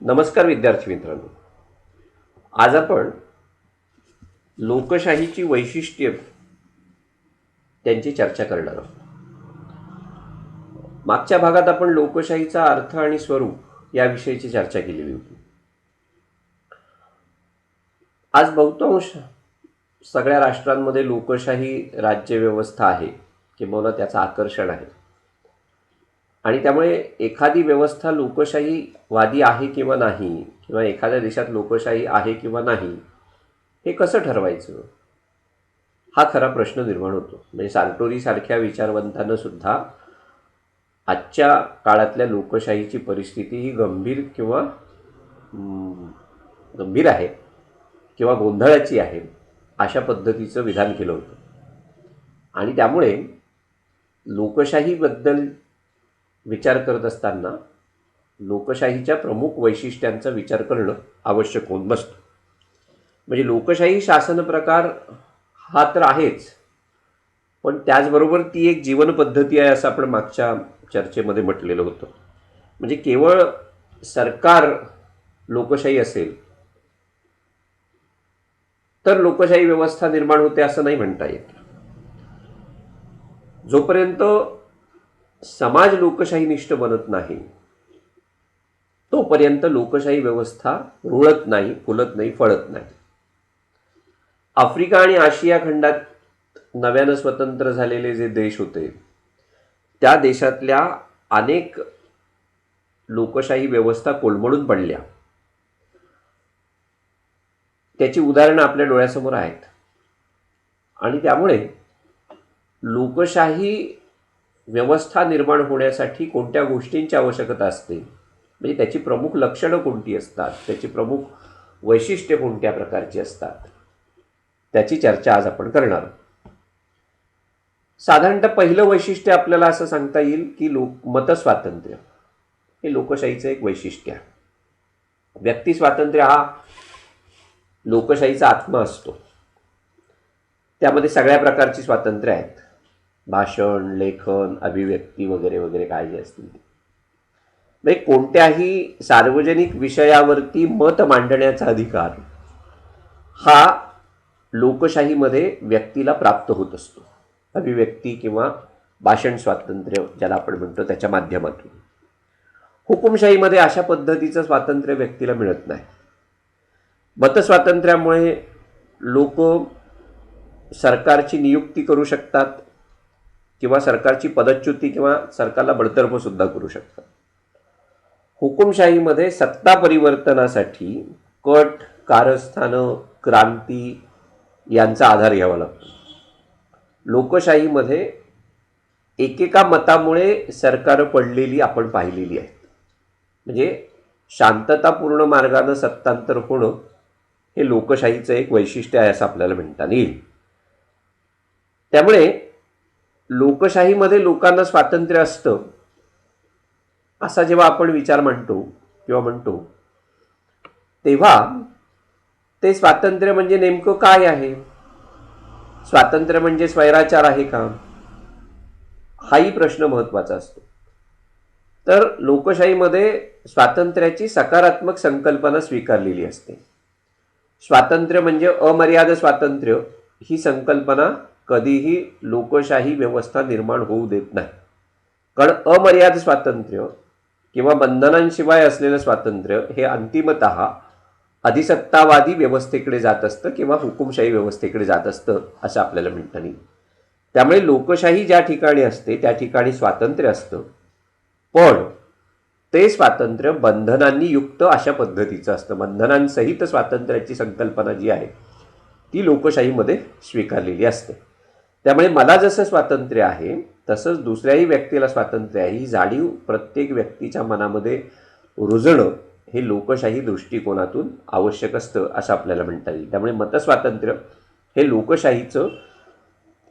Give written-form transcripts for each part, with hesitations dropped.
नमस्कार विद्यार्थी मित्रांनो. आज आपण लोकशाहीची वैशिष्ट्ये त्यांची चर्चा करणार आहोत. मागच्या भागात आपण लोकशाहीचा अर्थ आणि स्वरूप याविषयीची चर्चा केलेली होती. आज बहुतांश सगळ्या राष्ट्रांमध्ये लोकशाही राज्यव्यवस्था आहे किंवा त्याचं आकर्षण आहे, आणि त्यामुळे एखादी व्यवस्था लोकशाहीवादी आहे किंवा नाही, किंवा एखाद्या देशात लोकशाही आहे किंवा नाही, हे कसं ठरवायचं, हा खरा प्रश्न निर्माण होतो. म्हणजे सार्टोरीसारख्या विचारवंतांना सुद्धा आजच्या काळातल्या लोकशाहीची परिस्थिती ही गंभीर आहे किंवा गोंधळाची आहे, अशा पद्धतीचं विधान केलं होतं. आणि त्यामुळे लोकशाहीबद्दल विचार करत असताना लोकशाहीच्या प्रमुख वैशिष्ट्यांचा विचार करणं आवश्यक होऊन बसतं. म्हणजे लोकशाही शासन प्रकार हा तर आहेच, पण त्याचबरोबर ती एक जीवन पद्धती आहे, असं आपण मागच्या चर्चेमध्ये म्हटलेलं होतं. म्हणजे केवळ सरकार लोकशाही असेल तर लोकशाही व्यवस्था निर्माण होते असं नाही म्हणता येत. जोपर्यंत समाज लोकशाहीनिष्ठ बनत नाही तोपर्यंत लोकशाही व्यवस्था रुळत नाही, फुलत नाही, फळत नाही. आफ्रिका आणि आशिया खंडात नव्यानं स्वतंत्र झालेले जे देश होते, त्या देशातल्या अनेक लोकशाही व्यवस्था कोलमडून पडल्या. त्याची उदाहरणं आपल्या डोळ्यासमोर आहेत. आणि त्यामुळे लोकशाही व्यवस्था निर्माण होण्यासाठी कोणत्या गोष्टींची आवश्यकता असते, म्हणजे त्याची प्रमुख लक्षणं कोणती असतात, त्याची प्रमुख वैशिष्ट्ये कोणत्या प्रकारची असतात, त्याची चर्चा आज आपण करणार आहोत. साधारणतः पहिलं वैशिष्ट्य आपल्याला असं सांगता येईल की मतस्वातंत्र्य हे लोकशाहीचं एक वैशिष्ट्य आहे. व्यक्ती स्वातंत्र्य हा लोकशाहीचा आत्मा असतो. त्यामध्ये सगळ्या प्रकारची स्वातंत्र्य आहेत, भाषण, लेखन, अभिव्यक्ती वगैरे वगैरे काय जे असतील ते. म्हणजे कोणत्याही सार्वजनिक विषयावरती मत मांडण्याचा अधिकार हा लोकशाहीमध्ये व्यक्तीला प्राप्त होत असतो. अभिव्यक्ती किंवा भाषण स्वातंत्र्य ज्याला आपण म्हणतो त्याच्या माध्यमातून. हुकुमशाहीमध्ये अशा पद्धतीचं स्वातंत्र्य व्यक्तीला मिळत नाही. मतस्वातंत्र्यामुळे लोक सरकारची नियुक्ती करू शकतात किंवा सरकारची पदच्युती किंवा सरकारला बडतर्फ सुद्धा करू शकतात. हुकुमशाहीमध्ये सत्ता परिवर्तनासाठी कट, कारस्थानं, क्रांती यांचा आधार घ्यावा लागतो. लोकशाहीमध्ये एकेका मतामुळे सरकार पडलेली आपण पाहिलेली आहेत. म्हणजे शांततापूर्ण मार्गानं सत्तांतर होणं हे लोकशाहीचं एक वैशिष्ट्य आहे असं आपल्याला म्हणता येईल. त्यामुळे लोकशाहीमध्ये लोकांना स्वातंत्र्य असतं असा जेव्हा आपण विचार म्हणतो तेव्हा ते स्वातंत्र्य म्हणजे नेमकं काय आहे? स्वातंत्र्य म्हणजे स्वैराचार आहे का? हाही प्रश्न महत्त्वाचा असतो. तर लोकशाहीमध्ये स्वातंत्र्याची सकारात्मक संकल्पना स्वीकारलेली असते. स्वातंत्र्य म्हणजे अमर्याद स्वातंत्र्य ही संकल्पना कधीही लोकशाही व्यवस्था निर्माण होऊ देत नाही. कारण अमर्याद स्वातंत्र्य किंवा बंधनांशिवाय असलेलं स्वातंत्र्य हे अंतिमतः अधिसत्तावादी व्यवस्थेकडे जात असतं किंवा हुकुमशाही व्यवस्थेकडे जात असतं असं आपल्याला म्हणता येईल. त्यामुळे लोकशाही ज्या ठिकाणी असते त्या ठिकाणी स्वातंत्र्य असतं, पण ते स्वातंत्र्य बंधनांनी युक्त अशा पद्धतीचं असतं. बंधनांसहित स्वातंत्र्याची संकल्पना जी आहे ती लोकशाहीमध्ये स्वीकारलेली असते. त्यामुळे मला जसं स्वातंत्र्य आहे तसंच दुसऱ्याही व्यक्तीला स्वातंत्र्य आहे, ही जाणीव प्रत्येक व्यक्तीच्या मनामध्ये रुजणं हे लोकशाही दृष्टिकोनातून आवश्यक असतं असं आपल्याला म्हणता येईल. त्यामुळे मतस्वातंत्र्य हे लोकशाहीचं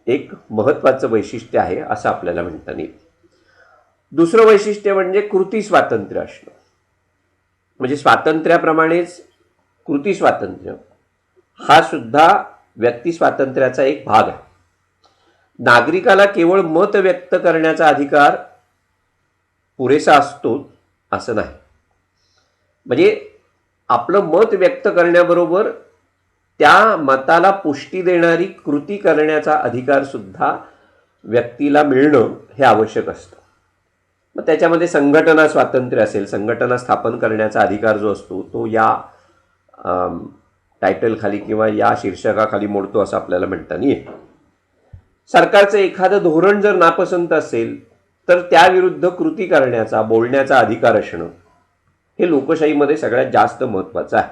एक महत्त्वाचं वैशिष्ट्य आहे असं आपल्याला म्हणता येईल. दुसरं वैशिष्ट्य म्हणजे कृती स्वातंत्र्य असणं. म्हणजे स्वातंत्र्याप्रमाणेच कृती स्वातंत्र्य हा सुद्धा व्यक्ती स्वातंत्र्याचा एक भाग आहे. नागरिकाला केवळ मत व्यक्त करण्याचा अधिकार पुरेसा असतो असं नाही. म्हणजे आपलं मत व्यक्त करण्याबरोबर त्या मताला पुष्टी देणारी कृती करण्याचा अधिकार सुद्धा व्यक्तीला मिळणं हे आवश्यक असतं. मग त्याच्यामध्ये संघटना स्वातंत्र्य असेल, संघटना स्थापन करण्याचा अधिकार जो असतो तो या टायटलखाली किंवा या शीर्षकाखाली मोडतो असं आपल्याला म्हणता नाही येत. सरकारचं एखादं धोरण जर नापसंत असेल तर त्याविरुद्ध कृती करण्याचा, बोलण्याचा अधिकार असणं हे लोकशाहीमध्ये सगळ्यात जास्त महत्त्वाचं आहे.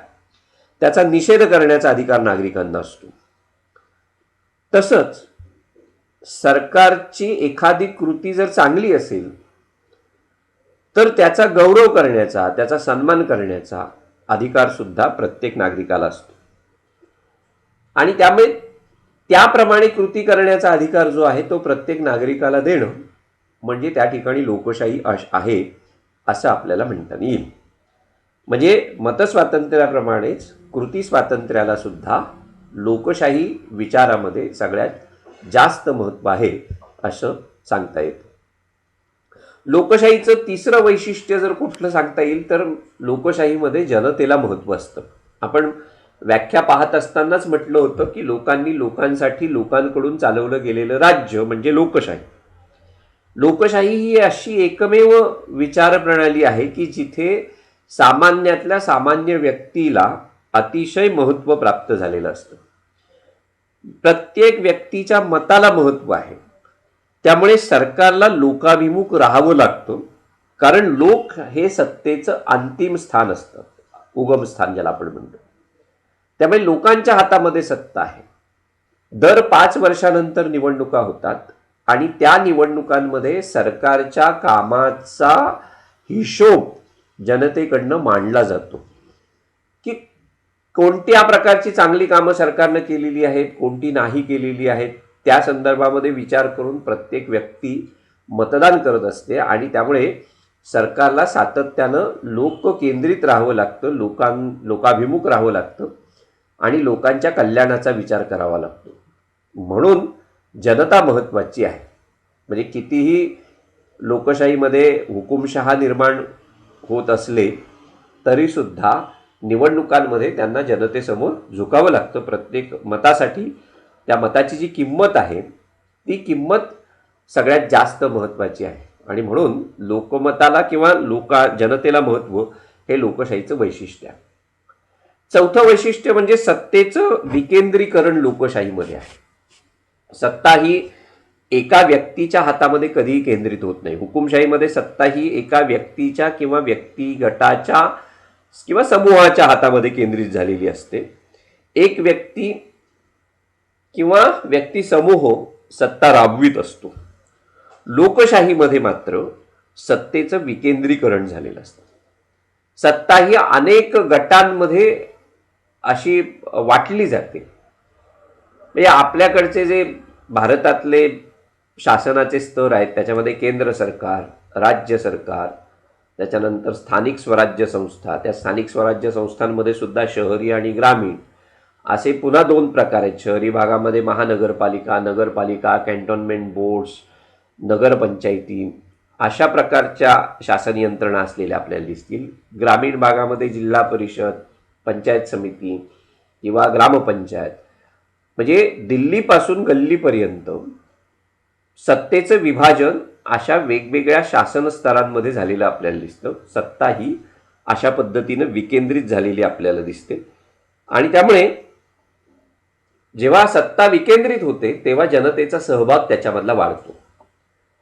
त्याचा निषेध करण्याचा अधिकार नागरिकांना असतो. तसंच सरकारची एखादी कृती जर चांगली असेल तर त्याचा गौरव करण्याचा, त्याचा सन्मान करण्याचा अधिकार सुद्धा प्रत्येक नागरिकाला असतो. आणि त्यामुळे त्याप्रमाणे कृती करण्याचा अधिकार जो आहे तो प्रत्येक नागरिकाला देणं म्हणजे त्या ठिकाणी लोकशाही आहे असं आपल्याला म्हणता येईल. म्हणजे मतस्वातंत्र्याप्रमाणेच कृती स्वातंत्र्याला सुद्धा लोकशाही विचारामध्ये सगळ्यात जास्त महत्त्व आहे असं सांगता येतं. लोकशाहीचं तिसरं वैशिष्ट्य जर कुठलं सांगता येईल तर लोकशाहीमध्ये जनतेला महत्त्व असतं. आपण व्याख्या पाहत असतानाच म्हटलं होतं की लोकांनी लोकांसाठी लोकांकडून चालवलं गेलेलं राज्य म्हणजे लोकशाही. लोकशाही ही अशी एकमेव विचारप्रणाली आहे की जिथे सामान्यातल्या सामान्य व्यक्तीला अतिशय महत्त्व प्राप्त झालेलं असतं. प्रत्येक व्यक्तीच्या मताला महत्त्व आहे. त्यामुळे सरकारला लोकाभिमुख राहावं लागतं, कारण लोक हे सत्तेचं अंतिम स्थान असतं, उगम स्थान ज्याला आपण म्हणतो. त्यामुळे लोकांच्या हातामध्ये सत्ता आहे. दर 5 वर्षानंतर निवडणुका होतात आणि त्या निवडणुकांमध्ये सरकारच्या कामाचा हिशोब जनतेकडनं मांडला जातो की कोणत्या प्रकारची चांगली कामं सरकारनं केलेली आहेत, कोणती नाही केलेली आहेत. त्या संदर्भामध्ये विचार करून प्रत्येक व्यक्ती मतदान करत असते आणि त्यामुळे सरकारला सातत्यानं लोककेंद्रित राहावं लागतं, लोकाभिमुख राहावं लागतं आणि लोकांच्या कल्याणाचा विचार करावा लागतो. म्हणून जनता महत्त्वाची आहे. म्हणजे कितीही लोकशाहीमध्ये हुकुमशहा निर्माण होत असले तरीसुद्धा निवडणुकांमध्ये त्यांना जनतेसमोर झुकावं लागतं. प्रत्येक मतासाठी त्या मताची जी किंमत आहे ती किंमत सगळ्यात जास्त महत्त्वाची आहे आणि म्हणून लोकमताला किंवा जनतेला महत्त्व हे लोकशाहीचं वैशिष्ट्य आहे. चौथं वैशिष्ट्य म्हणजे सत्तेचं विकेंद्रीकरण लोकशाहीमध्ये आहे. सत्ता ही एका व्यक्तीच्या हातामध्ये कधीही केंद्रित होत नाही. हुकुमशाहीमध्ये सत्ता ही एका व्यक्तीच्या किंवा व्यक्ती गटाच्या किंवा समूहाच्या हातामध्ये केंद्रित झालेली असते. एक व्यक्ती किंवा व्यक्ती समूह सत्ता राबवित असतो. लोकशाहीमध्ये मात्र सत्तेचं विकेंद्रीकरण झालेलं असतं. सत्ता ही अनेक गटांमध्ये अशी वाटली जाते. म्हणजे आपल्याकडचे जे भारतातले शासनाचे स्तर आहेत त्याच्यामध्ये केंद्र सरकार, राज्य सरकार, त्याच्यानंतर स्थानिक स्वराज्य संस्था, त्या स्थानिक स्वराज्य संस्थांमध्ये सुद्धा शहरी आणि ग्रामीण असे पुन्हा 2 प्रकार आहेत. शहरी भागामध्ये महानगरपालिका, नगरपालिका, कॅन्टोन्मेंट बोर्ड्स, नगरपंचायती अशा प्रकारच्या शासन यंत्रणा असलेल्या आपल्याला दिसतील. ग्रामीण भागामध्ये जिल्हा परिषद, पंचायत समिती किंवा ग्रामपंचायत. म्हणजे दिल्लीपासून गल्लीपर्यंत सत्तेचं विभाजन अशा वेगवेगळ्या शासन स्तरांमध्ये झालेलं आपल्याला दिसतं. सत्ता ही अशा पद्धतीनं विकेंद्रित झालेली आपल्याला दिसते आणि त्यामुळे जेव्हा सत्ता विकेंद्रित होते तेव्हा जनतेचा सहभाग त्याच्यामधला वाढतो.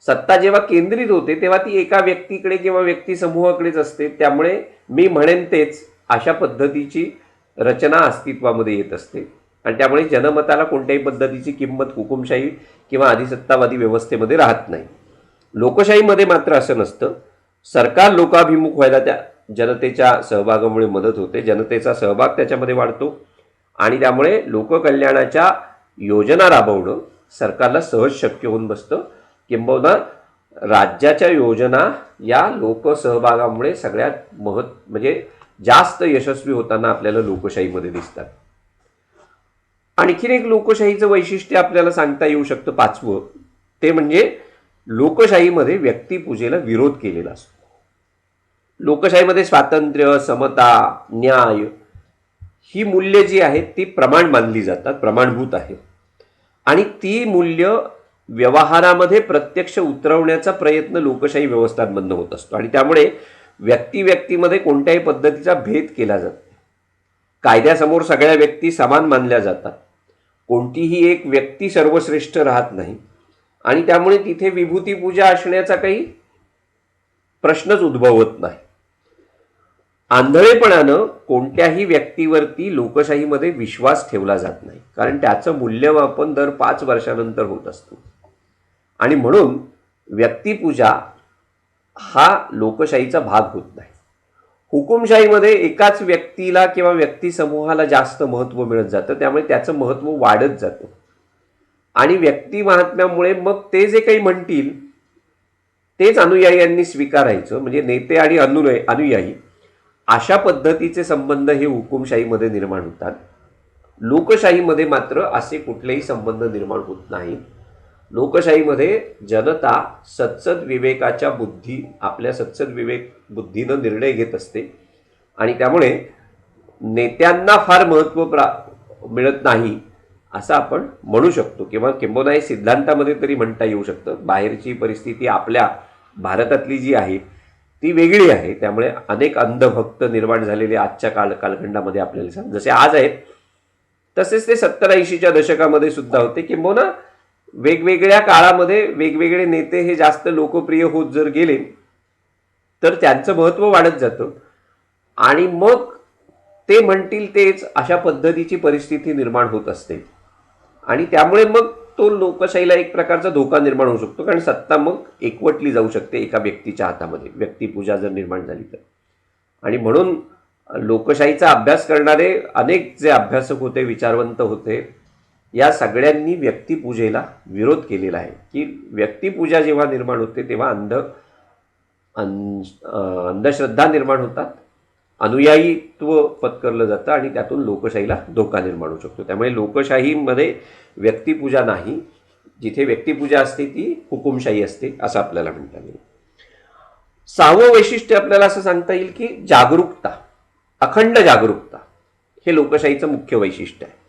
सत्ता जेव्हा केंद्रित होते तेव्हा ती एका व्यक्तीकडे किंवा व्यक्ती समूहाकडेच असते. त्यामुळे मी म्हणेन तेच अशा पद्धतीची रचना अस्तित्वामध्ये येत असते आणि त्यामुळे जनमताला कोणत्याही पद्धतीची किंमत हुकुमशाही किंवा अधिसत्तावादी व्यवस्थेमध्ये राहत नाही. लोकशाहीमध्ये मात्र असं नसतं. सरकार लोकाभिमुख व्हायला त्या जनतेच्या सहभागामुळे मदत होते. जनतेचा सहभाग त्याच्यामध्ये वाढतो आणि त्यामुळे लोककल्याणाच्या योजना राबवणं सरकारला सहज शक्य होऊन बसतं. किंबहुना राज्याच्या योजना या लोकसहभागामुळे सगळ्यात म्हणजे जास्त यशस्वी होताना आपल्याला लोकशाहीमध्ये दिसतात. आणखीन एक लोकशाहीचं वैशिष्ट्य आपल्याला सांगता येऊ शकतं 5वं, ते म्हणजे लोकशाहीमध्ये व्यक्तिपूजेला विरोध केलेला असतो. लोकशाहीमध्ये स्वातंत्र्य, समता, न्याय ही मूल्य जी आहेत ती प्रमाण मानली जातात, प्रमाणभूत आहेत. आणि ती मूल्य व्यवहारामध्ये प्रत्यक्ष उतरवण्याचा प्रयत्न लोकशाही व्यवस्थांमधनं होत असतो. आणि त्यामुळे व्यक्ती व्यक्तीमध्ये कोणत्याही पद्धतीचा भेद केला जात नाही. कायद्यासमोर सगळ्या व्यक्ती समान मानल्या जातात. कोणतीही एक व्यक्ती सर्वश्रेष्ठ राहत नाही. आणि त्यामुळे तिथे विभूती पूजा असण्याचा काही प्रश्नच उद्भवत नाही. आंधळेपणानं कोणत्याही व्यक्तीवरती लोकशाहीमध्ये विश्वास ठेवला जात नाही, कारण त्याचं मूल्यमापन दर 5 वर्षानंतर होत असतं. आणि म्हणून व्यक्तिपूजा हा लोकशाहीचा भाग होत नाही. हुकुमशाहीमध्ये एकाच व्यक्तीला किंवा व्यक्तिसमूहाला जास्त महत्त्व मिळत जातं, त्यामुळे त्याचं महत्त्व वाढत जातं. आणि व्यक्ती महात्म्यामुळे मग ते जे काही म्हणतील तेच अनुयायांनी स्वीकारायचं, म्हणजे नेते आणि अनुयायी अशा पद्धतीचे संबंध हे हुकुमशाहीमध्ये निर्माण होतात. लोकशाहीमध्ये मात्र असे कुठलेही संबंध निर्माण होत नाहीत. लोकशाहीमध्ये जनता सत्सद विवेकाच्या आपल्या सत्सद विवेक बुद्धीनं निर्णय घेत असते. आणि त्यामुळे नेत्यांना फार महत्त्व मिळत नाही असं आपण म्हणू शकतो, किंवा किंबहुना हे सिद्धांतामध्ये तरी म्हणता येऊ शकतं. बाहेरची परिस्थिती आपल्या भारतातली जी आहे ती वेगळी आहे. त्यामुळे अनेक अंधभक्त निर्माण झालेले आजच्या कालखंडामध्ये आपल्याला जसे आज आहेत तसेच ते 70-80च्या दशकामध्ये सुद्धा होते. किंबहुना वेगवेगळ्या काळामध्ये वेगवेगळे नेते हे जास्त लोकप्रिय होत जर गेले तर त्यांचं महत्त्व वाढत जातं. आणि मग ते म्हणतील तेच अशा पद्धतीची परिस्थिती निर्माण होत असते. आणि त्यामुळे मग तो लोकशाहीला एक प्रकारचा धोका निर्माण होऊ शकतो, कारण सत्ता मग एकवटली जाऊ शकते एका व्यक्तीच्या हातामध्ये, व्यक्तिपूजा जर निर्माण झाली तर. आणि म्हणून लोकशाहीचा अभ्यास करणारे अनेक जे अभ्यासक होते, विचारवंत होते, या सगळ्यांनी व्यक्तिपूजेला विरोध केलेला आहे. की व्यक्तिपूजा जेव्हा निर्माण होते तेव्हा अंधश्रद्धा निर्माण होतात, अनुयायीत्व पत्करलं जातं आणि त्यातून लोकशाहीला धोका निर्माण होऊ शकतो. त्यामुळे लोकशाहीमध्ये व्यक्तिपूजा नाही, जिथे व्यक्तिपूजा असते ती हुकुमशाही असते असं आपल्याला म्हणता येईल. 6वं वैशिष्ट्य आपल्याला असं सांगता येईल की जागरूकता, अखंड जागरूकता हे लोकशाहीचं मुख्य वैशिष्ट्य आहे.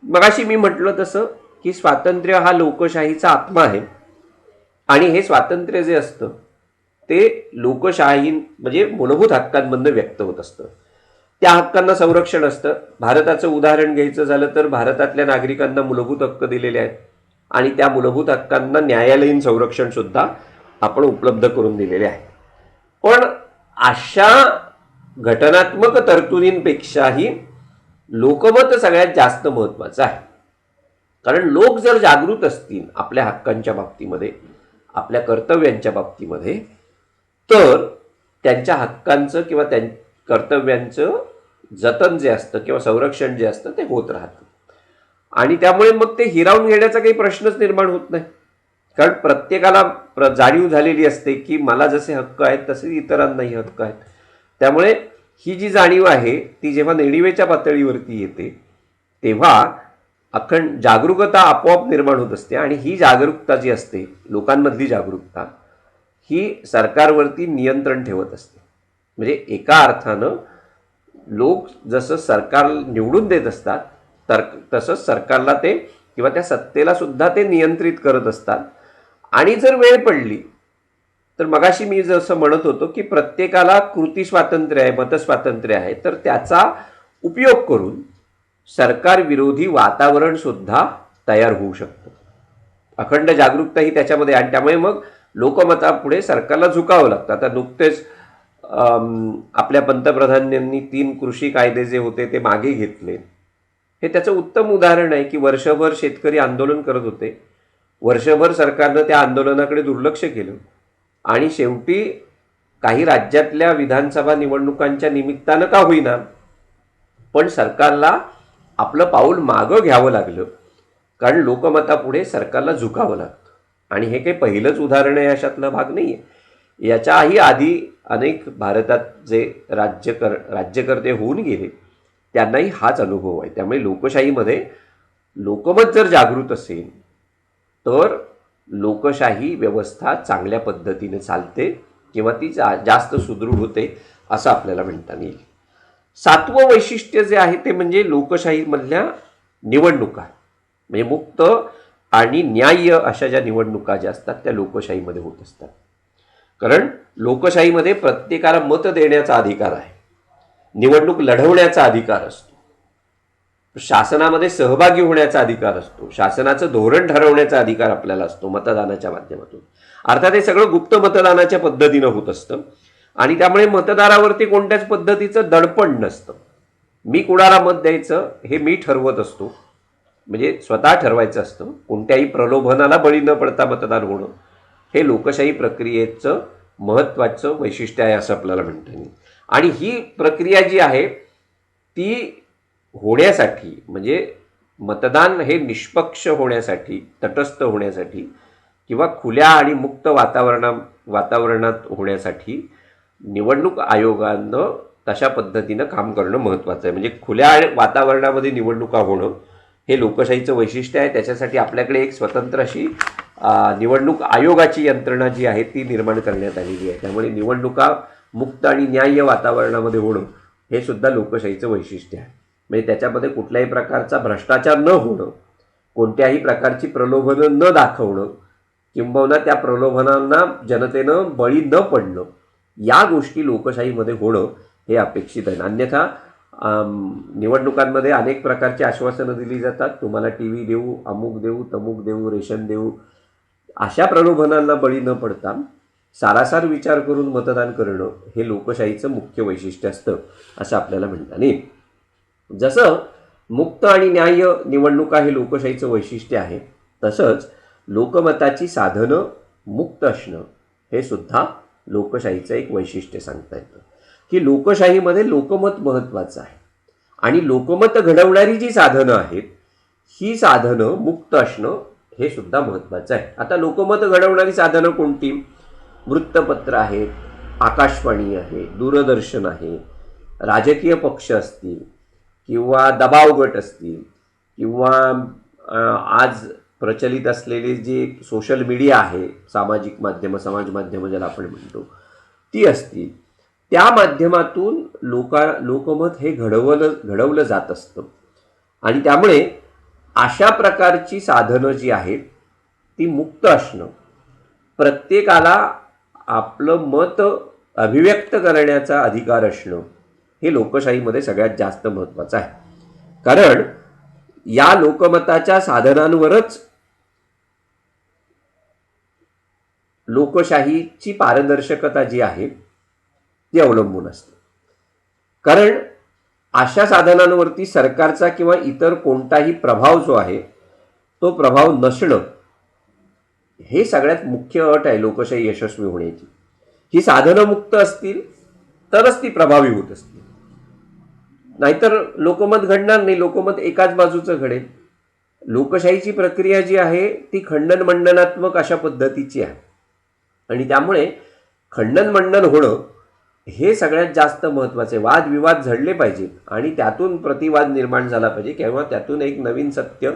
मगाशी मी म्हटलं तसं की स्वातंत्र्य हा लोकशाहीचा आत्मा आहे. आणि हे स्वातंत्र्य जे असतं ते लोकशाही म्हणजे मूलभूत हक्कांमधनं व्यक्त होत असतं. त्या हक्कांना संरक्षण असतं. भारताचं उदाहरण घ्यायचं झालं तर भारतातल्या नागरिकांना मूलभूत हक्क दिलेले आहेत आणि त्या मूलभूत हक्कांना न्यायालयीन संरक्षण सुद्धा आपण उपलब्ध करून दिलेले आहे. पण अशा घटनात्मक तरतुदींपेक्षाही लोकमत सगळ्यात जास्त महत्त्वाचं आहे. कारण लोक जर जागृत असतील आपल्या हक्कांच्या बाबतीमध्ये, आपल्या कर्तव्यांच्या बाबतीमध्ये, तर त्यांच्या हक्कांचं किंवा कर्तव्यांचं जतन जे असतं किंवा संरक्षण जे असतं ते होत राहतं. आणि त्यामुळे मग ते हिरावून घेण्याचा काही प्रश्नच निर्माण होत नाही. कारण प्रत्येकाला जाणीव झालेली असते की मला जसे हक्क आहेत तसे इतरांनाही हक्क आहेत. त्यामुळे ही जी जाणीव आहे ती जेव्हा नेणिवेच्या पातळीवरती येते तेव्हा जागरूकता आपोआप निर्माण होत असते. आणि ही जागरूकता जी असते, लोकांमधली जागरूकता, ही सरकारवरती नियंत्रण ठेवत असते. म्हणजे एका अर्थानं लोक जसं सरकार निवडून देत असतात तसंच सरकारला ते किंवा त्या सत्तेला सुद्धा ते नियंत्रित करत असतात. आणि जर वेळ पडली तर मगाशी मी जसं म्हणत होतो की प्रत्येकाला कृती स्वातंत्र्य आहे, मतस्वातंत्र्य आहे, तर त्याचा उपयोग करून सरकार विरोधी वातावरण सुद्धा तयार होऊ शकतं. अखंड जागरूकता ही त्याच्यामध्ये. आणि त्यामुळे मग लोकमतापुढे सरकारला झुकावं लागतं. आता नुकतेच आपल्या पंतप्रधानांनी 3 कृषी कायदे जे होते ते मागे घेतले. हे त्याचं उत्तम उदाहरण आहे की वर्षभर शेतकरी आंदोलन करत होते, वर्षभर सरकारनं त्या आंदोलनाकडे दुर्लक्ष केलं आणि शेवटी काही राज्यातल्या विधानसभा निवडणुकांच्या निमित्तानं का होईना पण सरकारला आपलं पाऊल मागं घ्यावं लागलं, कारण लोकमतापुढे सरकारला झुकावं लागतं. आणि हे काही पहिलंच उदाहरण आहे अशातला भाग नाही आहे. याच्याही आधी अनेक भारतात जे राज्यकर्ते होऊन गेले त्यांनाही हाच अनुभव आहे. त्यामुळे लोकशाहीमध्ये लोकमत जर जागृत असेल तर लोकशाही व्यवस्था चांगल्या पद्धतीने चालते किंवा ती जास्त सुदृढ होते असं आपल्याला म्हणता येईल. 7वं वैशिष्ट्य जे आहे ते म्हणजे लोकशाहीमधल्या निवडणुका, म्हणजे मुक्त आणि न्याय्य अशा ज्या निवडणुका ज्या असतात त्या लोकशाहीमध्ये होत असतात. कारण लोकशाहीमध्ये प्रत्येकाला मत देण्याचा अधिकार आहे, निवडणूक लढवण्याचा अधिकार असतो, शासनामध्ये सहभागी होण्याचा अधिकार असतो, शासनाचं धोरण ठरवण्याचा अधिकार आपल्याला असतो मतदानाच्या माध्यमातून. अर्थात हे सगळं गुप्त मतदानाच्या पद्धतीनं होत असतं आणि त्यामुळे मतदारावरती कोणत्याच पद्धतीचं दडपण नसतं. मी कुणाला मत द्यायचं हे मी ठरवत असतो, म्हणजे स्वतः ठरवायचं असतं. कोणत्याही प्रलोभनाला बळी न पडता मतदान होणं हे लोकशाही प्रक्रियेचं महत्त्वाचं वैशिष्ट्य आहे असं आपल्याला म्हणता येईल. आणि ही प्रक्रिया जी आहे ती होण्यासाठी, म्हणजे मतदान हे निष्पक्ष होण्यासाठी, तटस्थ होण्यासाठी किंवा खुल्या आणि मुक्त वातावरणात होण्यासाठी निवडणूक आयोगानं तशा पद्धतीनं काम करणं महत्त्वाचं आहे. म्हणजे खुल्या वातावरणामध्ये निवडणुका होणं हे लोकशाहीचं वैशिष्ट्य आहे. त्याच्यासाठी आपल्याकडे एक स्वतंत्र अशी निवडणूक आयोगाची यंत्रणा जी आहे ती निर्माण करण्यात आलेली आहे. त्यामुळे निवडणुका मुक्त आणि न्याय्य वातावरणामध्ये होणं हे सुद्धा लोकशाहीचं वैशिष्ट्य आहे. म्हणजे त्याच्यामध्ये कुठल्याही प्रकारचा भ्रष्टाचार न होणं, कोणत्याही प्रकारची प्रलोभनं न दाखवणं, किंबहुना त्या प्रलोभनांना जनतेनं बळी न पडणं, या गोष्टी लोकशाहीमध्ये होणं हे अपेक्षित आहे. अन्यथा निवडणुकांमध्ये अनेक प्रकारची आश्वासनं दिली जातात, तुम्हाला TV देऊ, अमुक देऊ, तमुक देऊ, रेशन देऊ. अशा प्रलोभनांना बळी न पडता सारासार विचार करून मतदान करणं हे लोकशाहीचं मुख्य वैशिष्ट्य असतं असं आपल्याला म्हणता येईल. जसं मुक्त आणि न्याय्य निवडणुका हे लोकशाहीचं वैशिष्ट्य आहे, तसंच लोकमताची साधनं मुक्त असणं हे सुद्धा लोकशाहीचं एक वैशिष्ट्य सांगता येतं. की लोकशाहीमध्ये लोकमत महत्त्वाचं आहे आणि लोकमत घडवणारी जी साधनं आहेत ही साधनं मुक्त असणं हे सुद्धा महत्त्वाचं आहे. आता लोकमत घडवणारी साधनं कोणती? वृत्तपत्र आहेत, आकाशवाणी आहे, दूरदर्शन आहे, राजकीय पक्ष असतील किंवा दबाव गट असतील किंवा आज प्रचलित असलेली जी सोशल मीडिया आहे, सामाजिक माध्यमं, समाज माध्यमं ज्याला आपण म्हणतो ती असतील, त्या माध्यमातून लोकमत हे घडवलं जात असतं. आणि त्यामुळे अशा प्रकारची साधनं जी आहेत ती मुक्त असणं, प्रत्येकाला आपलं मत अभिव्यक्त करण्याचा अधिकार असणं हे लोकशाहीमध्ये सगळ्यात जास्त महत्त्वाचं आहे. कारण या लोकमताच्या साधनांवरच लोकशाहीची पारदर्शकता जी आहे ती अवलंबून असते. कारण अशा साधनांवरती सरकारचा किंवा इतर कोणताही प्रभाव जो आहे तो प्रभाव नसणं हे सगळ्यात मुख्य अट आहे लोकशाही यशस्वी होण्याची. ही साधनं मुक्त असतील तरच ती प्रभावी होत असतील, नाहीतर लोकमत घडणार नाही. लोकमत एकाच बाजूचं घडेल. लोकशाहीची प्रक्रिया जी आहे ती खंडन मंडनात्मक अशा पद्धतीची आहे आणि त्यामुळे खंडन मंडन होणं हे सगळ्यात जास्त महत्त्वाचे. वादविवाद झडले पाहिजेत आणि त्यातून प्रतिवाद निर्माण झाला पाहिजे किंवा त्यातून एक नवीन सत्य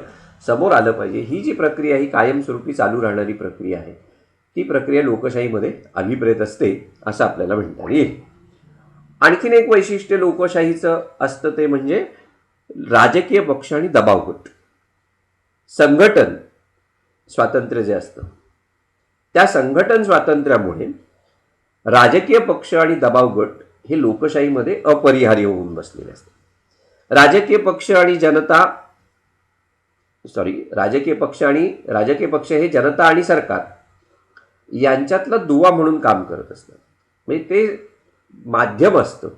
समोर आलं पाहिजे. ही जी प्रक्रिया ही कायमस्वरूपी चालू राहणारी प्रक्रिया आहे, ती प्रक्रिया लोकशाहीमध्ये अभिप्रेत असते असं आपल्याला म्हणता येईल. आणखीन एक वैशिष्ट्य लोकशाहीचं असतं ते म्हणजे राजकीय पक्ष आणि दबावगट. संघटन स्वातंत्र्य जे असतं त्या संघटन स्वातंत्र्यामुळे राजकीय पक्ष आणि दबावगट हे लोकशाहीमध्ये अपरिहार्य होऊन बसलेले असतात. राजकीय पक्ष हे जनता आणि सरकार यांच्यातला दुवा म्हणून काम करत असतात. म्हणजे ते माध्यम असतं.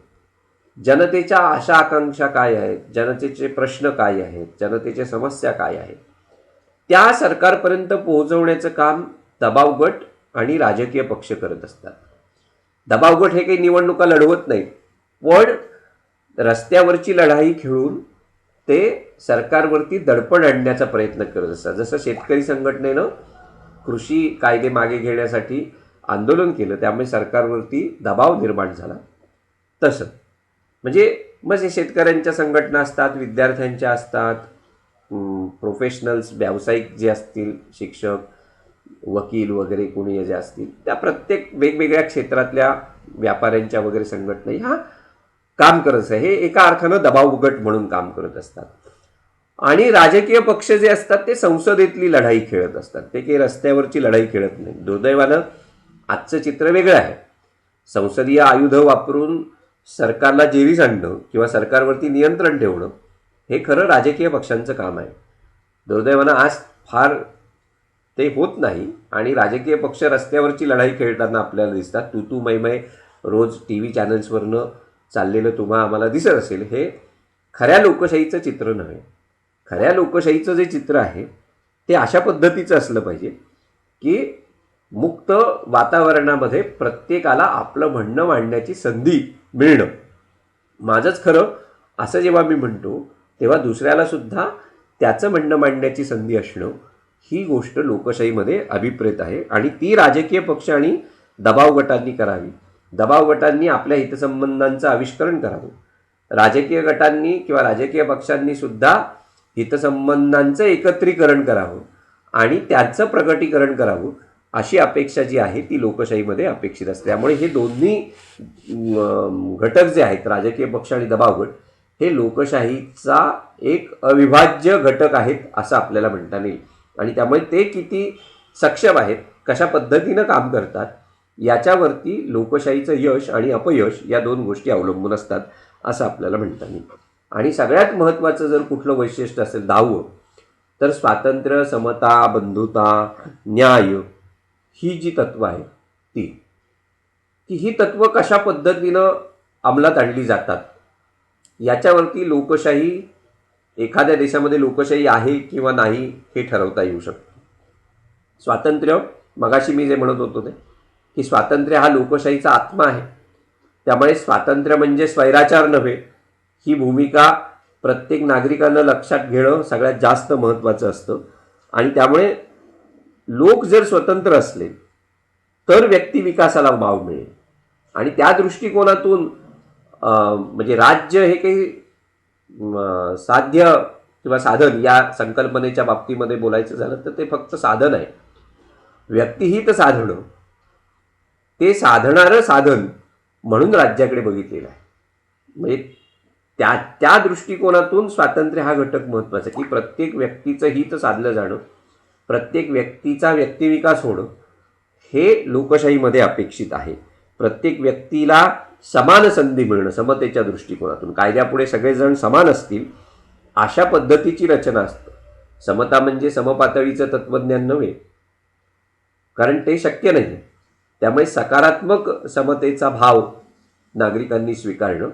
जनतेच्या आशा आकांक्षा काय आहेत, जनतेचे प्रश्न काय आहेत, जनतेच्या समस्या काय आहेत, त्या सरकारपर्यंत पोहोचवण्याचं काम दबावगट आणि राजकीय पक्ष करत असतात. दबावगट हे काही निवडणुका लढवत नाहीत, पण रस्त्यावरची लढाई खेळून ते सरकारवरती दडपण आणण्याचा प्रयत्न करत असतात. जसं शेतकरी संघटनेनं कृषी कायदे मागे घेण्यासाठी आंदोलन केलं, त्यामुळे सरकारवरती दबाव निर्माण झाला. तसं म्हणजे मग जे शेतकऱ्यांच्या संघटना असतात, विद्यार्थ्यांच्या असतात, प्रोफेशनल्स व्यावसायिक जे असतील, शिक्षक वकील वगैरे कोणी जे असतील त्या प्रत्येक वेगवेगळ्या क्षेत्रातल्या व्यापाऱ्यांच्या वगैरे संघटना ह्या काम करत आहे. हे एका अर्थानं दबाव गट म्हणून काम करत असतात. आणि राजकीय पक्ष जे असतात ते संसदेतली लढाई खेळत असतात, ते काही रस्त्यावरची लढाई खेळत नाही. दुर्दैवानं आजचं चित्र वेगळं आहे. संसदीय आयुध वापरून सरकारला जेरीस आणणं किंवा सरकारवरती नियंत्रण ठेवणं हे खरं राजकीय पक्षांचं काम आहे. दुर्दैवानं आज फार ते होत नाही आणि राजकीय पक्ष रस्त्यावरची लढाई खेळताना आपल्याला दिसतात. तू मै रोज टी व्ही चॅनल्सवरनं चाललेलं तुम्हा आम्हाला दिसत असेल. हे खऱ्या लोकशाहीचं चित्र नव्हे. खऱ्या लोकशाहीचं जे चित्र आहे ते अशा पद्धतीचं असलं पाहिजे की मुक्त वातावरणामध्ये प्रत्येकाला आपलं म्हणणं मांडण्याची संधी मिळणं. माझंच खरं असं जेव्हा मी म्हणतो तेव्हा दुसऱ्याला सुद्धा त्याचं म्हणणं मांडण्याची संधी असणं ही गोष्ट लोकशाहीमध्ये अभिप्रेत आहे आणि ती राजकीय पक्ष आणि दबाव गटांनी करावी. दबाव गटांनी आपल्या हितसंबंधांचं आविष्करण करावं. राजकीय गटांनी किंवा राजकीय पक्षांनी सुद्धा हितसंबंधांचं एकत्रीकरण करावं आणि त्याचं प्रकटीकरण करावं अशी अपेक्षा जी आहे ती लोकशाहीमध्ये अपेक्षित असते. त्यामुळे हे दोन्ही घटक जे आहेत राजकीय पक्ष आणि दबाव गट हे लोकशाहीचा एक अविभाज्य घटक आहेत असं आपल्याला म्हणता येईल. आणि त्यामुळे ते किती सक्षम आहेत, कशा पद्धतीनं काम करतात याच्यावरती लोकशाहीचं यश आणि अपयश या दोन गोष्टी अवलंबून असतात असं आपल्याला म्हणता येईल. आणि सगळ्यात महत्त्वाचं जर कुठलं वैशिष्ट्य असेल 10वं तर स्वातंत्र्य, समता, बंधुता, न्याय ही जी तत्व आहे ती ही तत्व कशा पद्धतीनं अंमलात आणली जातात याच्यावरती लोकशाही, एखाद्या देशामध्ये लोकशाही आहे किंवा नाही हे ठरवता येऊ शकतं. स्वातंत्र्य, मगाशी मी जे म्हणत होतो ते की स्वातंत्र्य हा लोकशाहीचा आत्मा आहे. त्यामुळे स्वातंत्र्य म्हणजे स्वैराचार नव्हे ही भूमिका प्रत्येक नागरिकांना लक्षात घेणं सगळ्यात जास्त महत्त्वाचं असतं. आणि त्यामुळे लोक जर स्वतंत्र असले तर व्यक्ती विकासाला वाव मिळेल. आणि त्या दृष्टिकोनातून म्हणजे राज्य हे काही साध्य किंवा साधन या संकल्पनेच्या बाबतीमध्ये बोलायचं झालं तर ते फक्त साधन आहे. व्यक्तिहित साधणं ते साधणारं साधन म्हणून राज्याकडे बघितलेलं आहे. म्हणजे त्या दृष्टिकोनातून स्वातंत्र्य हा घटक महत्त्वाचा आहे की प्रत्येक व्यक्तीचं हित साधलं जाणं, प्रत्येक व्यक्तीचा व्यक्तिविकास होणं हे लोकशाहीमध्ये अपेक्षित आहे. प्रत्येक व्यक्तीला समान संधी मिळणं समतेच्या दृष्टिकोनातून, कायद्यापुढे सगळेजण समान असतील अशा पद्धतीची रचना असतं. समता म्हणजे समपातळीचं तत्त्वज्ञान नव्हे, कारण ते शक्य नाही. त्यामुळे सकारात्मक समतेचा भाव नागरिकांनी स्वीकारणं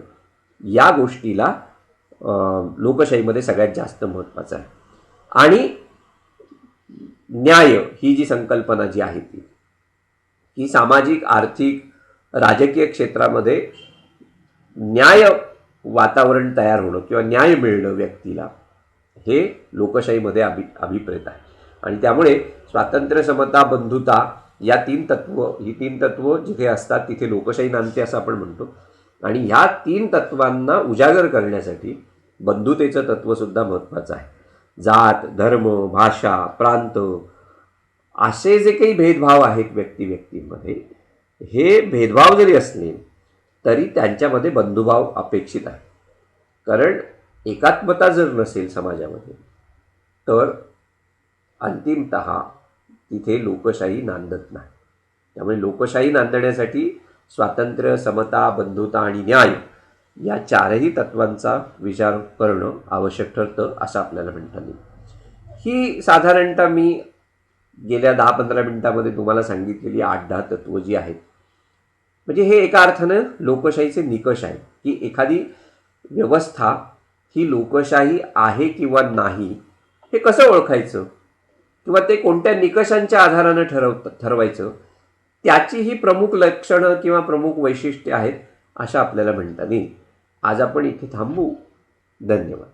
या गोष्टीला लोकशाहीमध्ये सगळ्यात जास्त महत्त्वाचं आहे. आणि न्याय ही जी संकल्पना जी आहे ती ही सामाजिक, आर्थिक, राजकीय क्षेत्रामध्ये न्याय वातावरण तयार होणं किंवा न्याय मिळणं व्यक्तीला हे लोकशाहीमध्ये अभिप्रेत आहे. आणि त्यामुळे स्वातंत्र्य, समता, बंधुता ही तीन तत्व जिथे असतात तिथे लोकशाही नांदते असं आपण म्हणतो. आणि ह्या 3 तत्वांना उजागर करण्यासाठी बंधुतेचं तत्वसुद्धा महत्त्वाचं आहे. जात, धर्म, भाषा, प्रांत असे जे काही भेदभाव आहेत व्यक्तीमध्ये हे भेदभाव जरी असले तरी त्यांच्यामध्ये बंधुभाव अपेक्षित आहे. कारण एकात्मता जर नसेल समाजामध्ये तर अंतिमतः तिथे लोकशाही नांदत नाही. त्यामुळे लोकशाही नांदण्यासाठी स्वातंत्र्य, समता, बंधुता आणि न्याय या 4ही तत्वांचा विचार करणं आवश्यक ठरतं असं आपल्याला म्हणता येईल. ही साधारणतः मी गेल्या 10-15 मिनिटांमध्ये तुम्हाला सांगितलेली 8-10 तत्व जी आहेत म्हणजे हे एका अर्थानं लोकशाहीचे निकष आहेत की एखादी व्यवस्था ही लोकशाही आहे किंवा नाही हे कसं ओळखायचं किंवा ते कोणत्या निकषांच्या आधारानं ठरवायचं त्याची ही प्रमुख लक्षणं किंवा प्रमुख वैशिष्ट्ये आहेत असं आपल्याला म्हणता येईल. आज आपण इथे थांबू. धन्यवाद.